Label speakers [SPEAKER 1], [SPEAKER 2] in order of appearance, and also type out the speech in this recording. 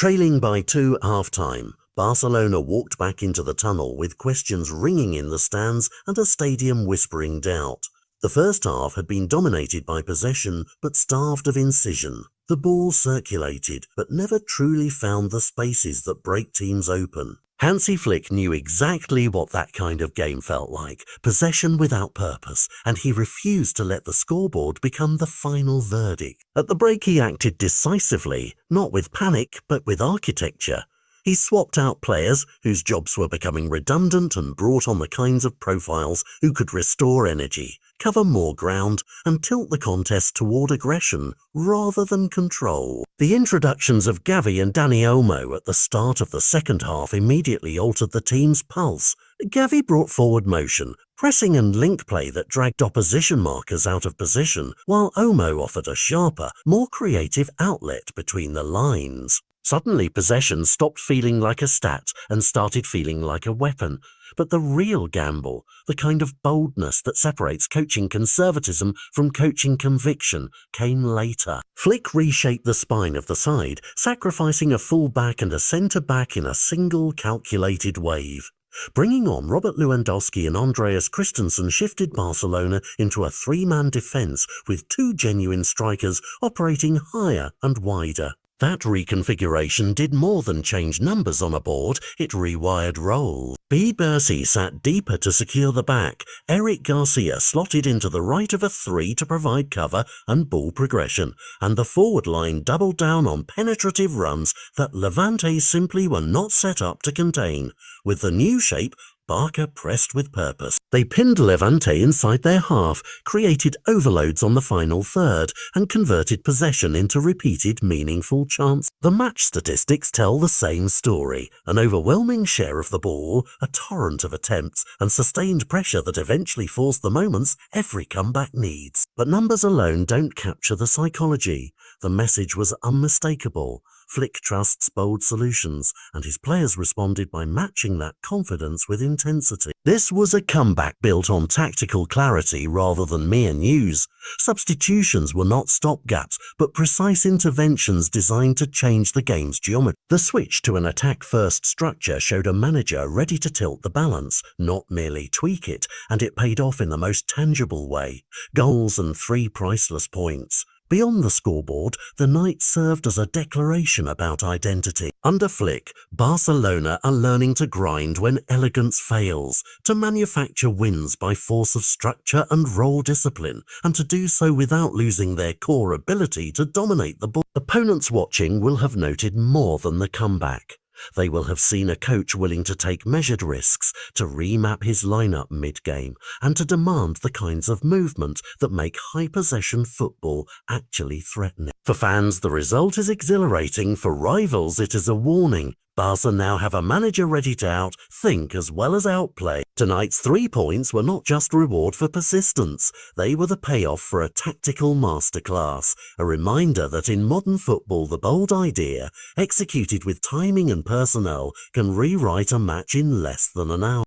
[SPEAKER 1] Trailing by 2 half-time, Barcelona walked back into the tunnel with questions ringing in the stands and a stadium whispering doubt. The first half had been dominated by possession but starved of incision. The ball circulated but never truly found the spaces that break teams open. Hansi Flick knew exactly what that kind of game felt like, possession without purpose, and he refused to let the scoreboard become the final verdict. At the break he acted decisively, not with panic but with architecture. He swapped out players whose jobs were becoming redundant and brought on the kinds of profiles who could restore energy, cover more ground, and tilt the contest toward aggression rather than control. The introductions of Gavi and Dani Olmo at the start of the second half immediately altered the team's pulse. Gavi brought forward motion, pressing and link play that dragged opposition markers out of position, while Olmo offered a sharper, more creative outlet between the lines. Suddenly possession stopped feeling like a stat and started feeling like a weapon. But the real gamble, the kind of boldness that separates coaching conservatism from coaching conviction, came later. Flick reshaped the spine of the side, sacrificing a full-back and a centre-back in a single calculated wave. Bringing on Robert Lewandowski and Andreas Christensen shifted Barcelona into a three-man defence with two genuine strikers operating higher and wider. That reconfiguration did more than change numbers on a board, it rewired roles. Bercy sat deeper to secure the back. Eric Garcia slotted into the right of a three to provide cover and ball progression, and the forward line doubled down on penetrative runs that Levante simply were not set up to contain. With the new shape, Barca pressed with purpose. They pinned Levante inside their half, created overloads on the final third, and converted possession into repeated meaningful chances. The match statistics tell the same story. An overwhelming share of the ball, a torrent of attempts, and sustained pressure that eventually forced the moments every comeback needs. But numbers alone don't capture the psychology. The message was unmistakable. Flick trusts bold solutions, and his players responded by matching that confidence with intensity. This was a comeback built on tactical clarity rather than mere news. Substitutions were not stopgaps, but precise interventions designed to change the game's geometry. The switch to an attack-first structure showed a manager ready to tilt the balance, not merely tweak it, and it paid off in the most tangible way. Goals and 3 priceless points. Beyond the scoreboard, the night served as a declaration about identity. Under Flick, Barcelona are learning to grind when elegance fails, to manufacture wins by force of structure and role discipline, and to do so without losing their core ability to dominate the ball. Opponents watching will have noted more than the comeback. They will have seen a coach willing to take measured risks, to remap his lineup mid-game, and to demand the kinds of movement that make high-possession football actually threatening. For fans, the result is exhilarating. For rivals, it is a warning. Barca now have a manager ready to outthink as well as outplay. Tonight's 3 points were not just reward for persistence, they were the payoff for a tactical masterclass, a reminder that in modern football the bold idea, executed with timing and personnel, can rewrite a match in less than an hour.